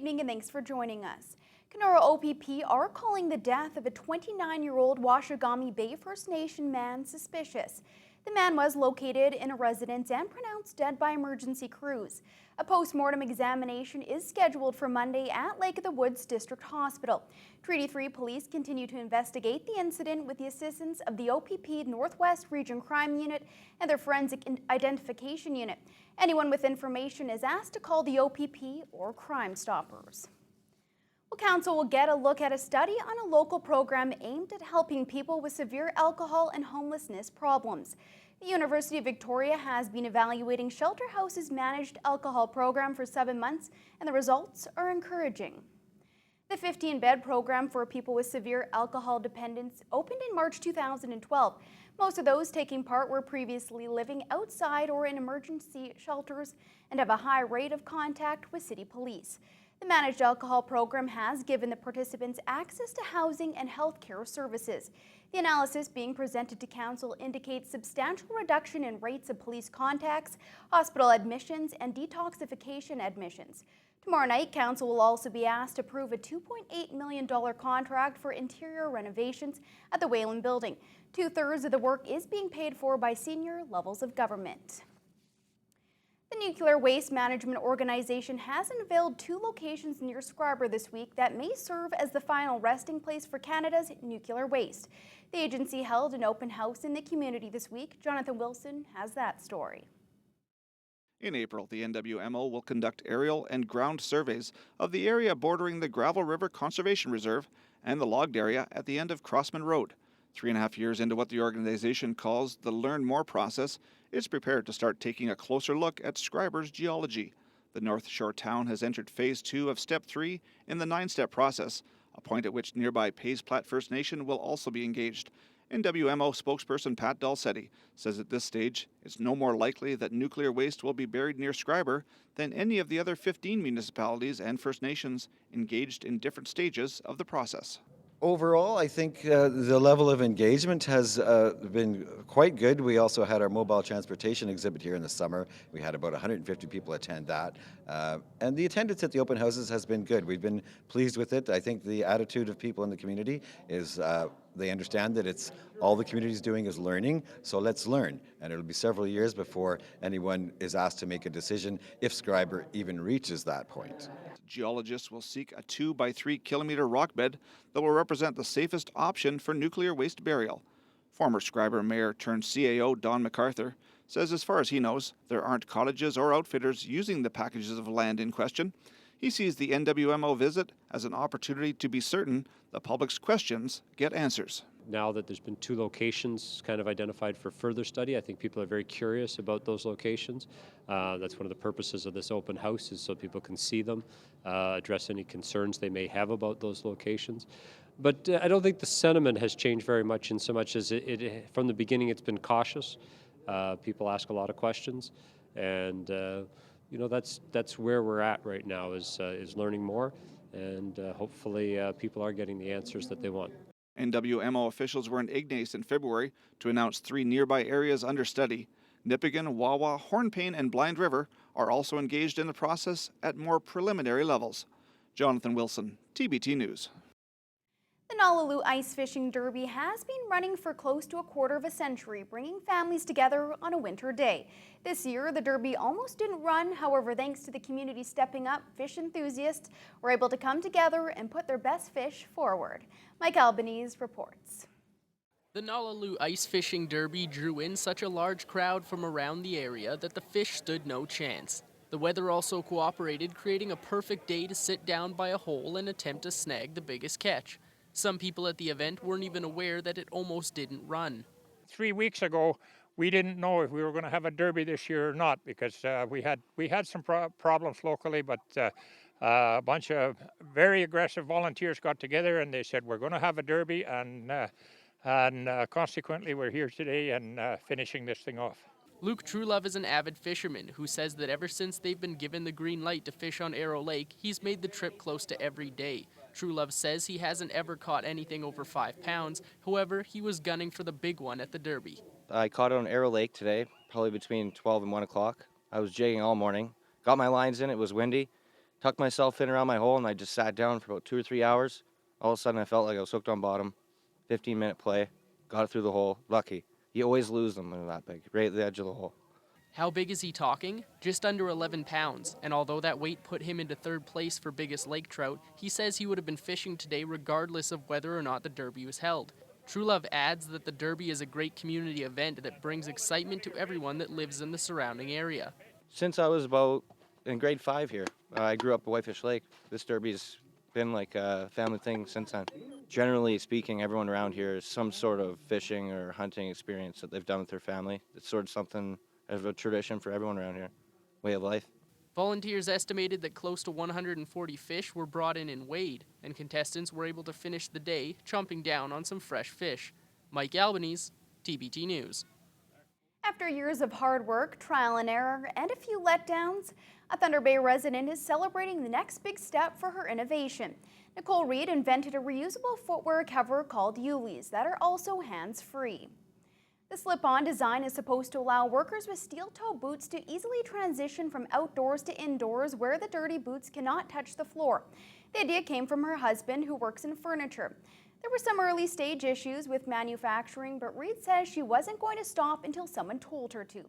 evening and thanks for joining us. Kenora OPP are calling the death of a 29-year-old Washagami Bay First Nation man suspicious. The man was located in a residence and pronounced dead by emergency crews. A post-mortem examination is scheduled for Monday at Lake of the Woods District Hospital. Treaty 3 police continue to investigate the incident with the assistance of the OPP Northwest Region Crime Unit and their Forensic Identification Unit. Anyone with information is asked to call the OPP or Crime Stoppers. Well, Council will get a look at a study on a local program aimed at helping people with severe alcohol and homelessness problems. The University of Victoria has been evaluating Shelter House's managed alcohol program for 7 months, and the results are encouraging. The 15-bed program for people with severe alcohol dependence opened in March 2012. Most of those taking part were previously living outside or in emergency shelters and have a high rate of contact with city police. The managed alcohol program has given the participants access to housing and health care services. The analysis being presented to Council indicates substantial reduction in rates of police contacts, hospital admissions, and detoxification admissions. Tomorrow night, Council will also be asked to approve a $2.8 million contract for interior renovations at the Whalen Building. 2/3 of the work is being paid for by senior levels of government. The Nuclear Waste Management Organization has unveiled 2 locations near Scarborough this week that may serve as the final resting place for Canada's nuclear waste. The agency held an open house in the community this week. Jonathan Wilson has that story. In April, the NWMO will conduct aerial and ground surveys of the area bordering the Gravel River Conservation Reserve and the logged area at the end of Crossman Road. 3.5 years into what the organization calls the Learn More process, it's prepared to start taking a closer look at Scriber's geology. The North Shore town has entered Phase 2 of Step 3 in the 9-step process, a point at which nearby Pays Plat First Nation will also be engaged. NWMO spokesperson Pat Dalsetti says at this stage, it's no more likely that nuclear waste will be buried near Scriber than any of the other 15 municipalities and First Nations engaged in different stages of the process. Overall, I think the level of engagement has been quite good. We also had our mobile transportation exhibit here in the summer. We had about 150 people attend that. And the attendance at the open houses has been good. We've been pleased with it. I think the attitude of people in the community is they understand that it's all the community is doing is learning, so let's learn. And it'll be several years before anyone is asked to make a decision if Scriber even reaches that point. Geologists will seek a 2 by 3 kilometer rock bed that will represent the safest option for nuclear waste burial. Former Scriber Mayor turned CAO Don MacArthur says as far as he knows, there aren't cottages or outfitters using the packages of land in question. He sees the NWMO visit as an opportunity to be certain the public's questions get answers. Now that there's been 2 locations kind of identified for further study, I think people are very curious about those locations. That's one of the purposes of this open house, is so people can see them, address any concerns they may have about those locations. But I don't think the sentiment has changed very much in so much as from the beginning it's been cautious. People ask a lot of questions, and that's where we're at right now is learning more, and hopefully people are getting the answers that they want. NWMO officials were in Ignace in February to announce 3 nearby areas under study. Nipigon, Wawa, Hornpain, and Blind River are also engaged in the process at more preliminary levels. Jonathan Wilson, TBT News. The Nalaloo Ice Fishing Derby has been running for close to a quarter of a century, bringing families together on a winter day. This year, the Derby almost didn't run. However, thanks to the community stepping up, fish enthusiasts were able to come together and put their best fish forward. Mike Albanese reports. The Nalaloo Ice Fishing Derby drew in such a large crowd from around the area that the fish stood no chance. The weather also cooperated, creating a perfect day to sit down by a hole and attempt to snag the biggest catch. Some people at the event weren't even aware that it almost didn't run. 3 weeks ago, we didn't know if we were going to have a derby this year or not, because we had some problems locally, but a bunch of very aggressive volunteers got together and they said we're going to have a derby, and consequently we're here today and finishing this thing off. Luke Truelove is an avid fisherman who says that ever since they've been given the green light to fish on Arrow Lake, he's made the trip close to every day. Truelove says he hasn't ever caught anything over 5 pounds. However, he was gunning for the big one at the Derby. I caught it on Arrow Lake today, probably between 12 and 1 o'clock. I was jigging all morning. Got my lines in, it was windy, tucked myself in around my hole, and I just sat down for about 2 or 3 hours. All of a sudden, I felt like I was hooked on bottom. 15-minute play, got it through the hole. Lucky. You always lose them when they're that big, right at the edge of the hole. How big is he talking? Just under 11 pounds, and although that weight put him into third place for biggest lake trout, he says he would have been fishing today regardless of whether or not the Derby was held. Truelove adds that the Derby is a great community event that brings excitement to everyone that lives in the surrounding area. Since I was about in grade 5 here, I grew up at Whitefish Lake. This Derby's been like a family thing since then. Generally speaking, everyone around here has some sort of fishing or hunting experience that they've done with their family. It's sort of something of a tradition for everyone around here, way of life. Volunteers estimated that close to 140 fish were brought in weighed, and contestants were able to finish the day chomping down on some fresh fish. Mike Albanese, TBT News. After years of hard work, trial and error, and a few letdowns, a Thunder Bay resident is celebrating the next big step for her innovation. Nicole Reed invented a reusable footwear cover called Yuli's that are also hands-free. The slip-on design is supposed to allow workers with steel-toe boots to easily transition from outdoors to indoors where the dirty boots cannot touch the floor. The idea came from her husband, who works in furniture. There were some early-stage issues with manufacturing, but Reed says she wasn't going to stop until someone told her to.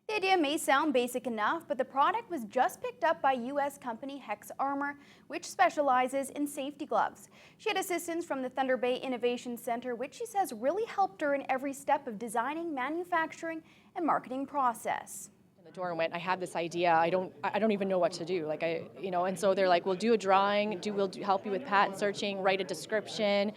The idea may sound basic enough, but the product was just picked up by U.S. company Hex Armor, which specializes in safety gloves. She had assistance from the Thunder Bay Innovation Center, which she says really helped her in every step of designing, manufacturing, and marketing process. The door and went, I had this idea, I don't even know what to do, and so they're like, we'll do a drawing, we'll help you with patent searching, write a description,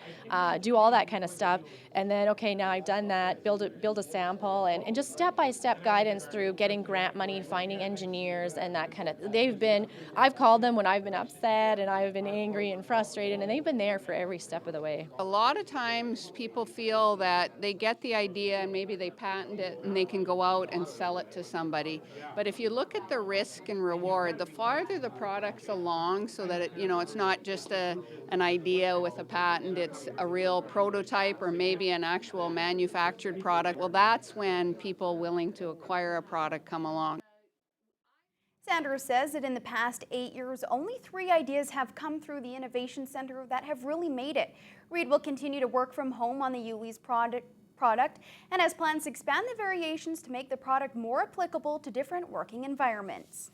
do all that kind of stuff, and then okay, now I've done that, build a sample, and just step-by-step guidance through getting grant money, finding engineers, and that kind of, I've called them when I've been upset and I've been angry and frustrated, and they've been there for every step of the way. A lot of times people feel that they get the idea and maybe they patent it and they can go out and sell it to somebody. But if you look at the risk and reward, the farther the product's along, so that it's not just an idea with a patent, it's a real prototype or maybe an actual manufactured product, well, that's when people willing to acquire a product come along. Sanders says that in the past 8 years, only 3 ideas have come through the Innovation Center that have really made it. Reed will continue to work from home on the Yuli's product and has plans to expand the variations to make the product more applicable to different working environments.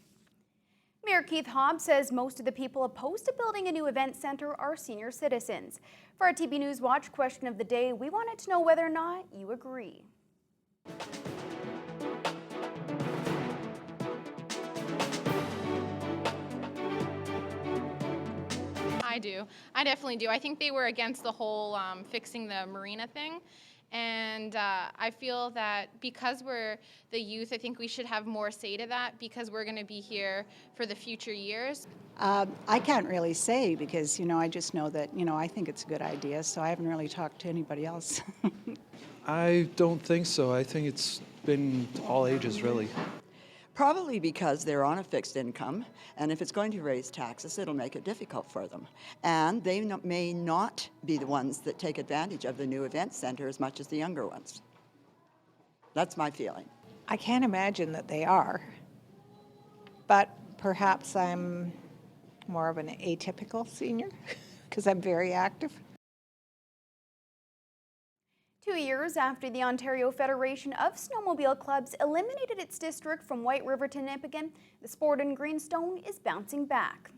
Mayor Keith Hobbs says most of the people opposed to building a new event center are senior citizens. For our TB News Watch question of the day, we wanted to know whether or not you agree. I do. I definitely do. I think they were against the whole fixing the marina thing. And I feel that because we're the youth, I think we should have more say to that because we're going to be here for the future years. I can't really say because, I just know that, I think it's a good idea, so I haven't really talked to anybody else. I don't think so. I think it's been all ages, really. Probably because they're on a fixed income, and if it's going to raise taxes, it'll make it difficult for them. And they may not be the ones that take advantage of the new event center as much as the younger ones. That's my feeling. I can't imagine that they are, but perhaps I'm more of an atypical senior because I'm very active. 2 years after the Ontario Federation of Snowmobile Clubs eliminated its district from White River to Nipissing, the sport in Greenstone is bouncing back.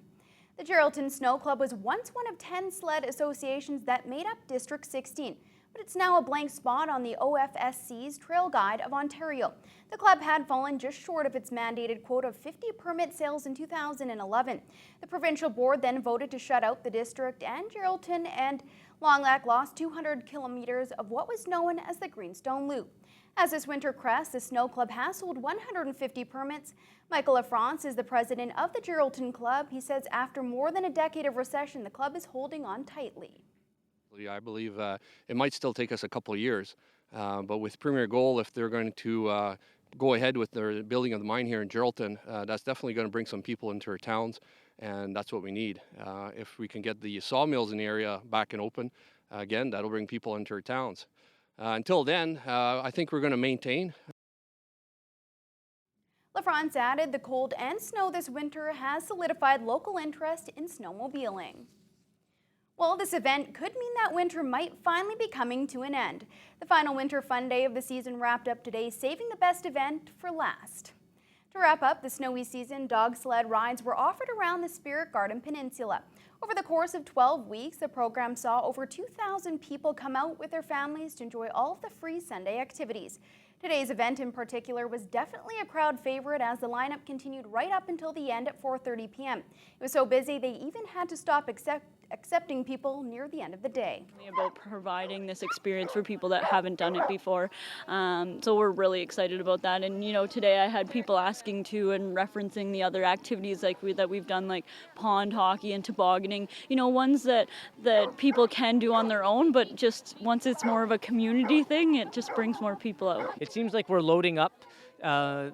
The Geraldton Snow Club was once one of 10 sled associations that made up District 16, but it's now a blank spot on the OFSC's Trail Guide of Ontario. The club had fallen just short of its mandated quota of 50 permit sales in 2011. The provincial board then voted to shut out the district, and Geraldton and Long Lac lost 200 kilometers of what was known as the Greenstone Loop. As this winter crests, the Snow Club has sold 150 permits. Michael LaFrance is the president of the Geraldton Club. He says after more than a decade of recession, the club is holding on tightly. I believe it might still take us a couple of years, but with Premier Gold, if they're going to go ahead with their building of the mine here in Geraldton, that's definitely going to bring some people into our towns, and that's what we need. If we can get the sawmills in the area back and open, again, that'll bring people into our towns. Until then, I think we're going to maintain. LaFrance added the cold and snow this winter has solidified local interest in snowmobiling. Well, this event could mean that winter might finally be coming to an end. The final Winter Fun Day of the season wrapped up today, saving the best event for last. To wrap up the snowy season, dog sled rides were offered around the Spirit Garden Peninsula. Over the course of 12 weeks, the program saw over 2,000 people come out with their families to enjoy all of the free Sunday activities. Today's event in particular was definitely a crowd favorite as the lineup continued right up until the end at 4:30 p.m. It was so busy they even had to stop accepting people near the end of the day. About providing this experience for people that haven't done it before. So we're really excited about that. And you know, today I had people asking too and referencing the other activities that we've done, like pond hockey and tobogganing, you know, ones that people can do on their own, but just once it's more of a community thing, it just brings more people out. It seems like we're loading up 4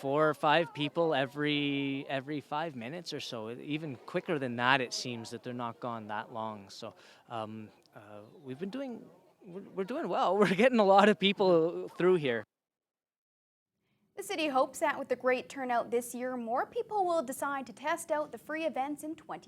or 5 people every 5 minutes or so. Even quicker than that, it seems that they're not gone that long. So we're doing well. We're getting a lot of people through here. The city hopes that with the great turnout this year, more people will decide to test out the free events in 2020.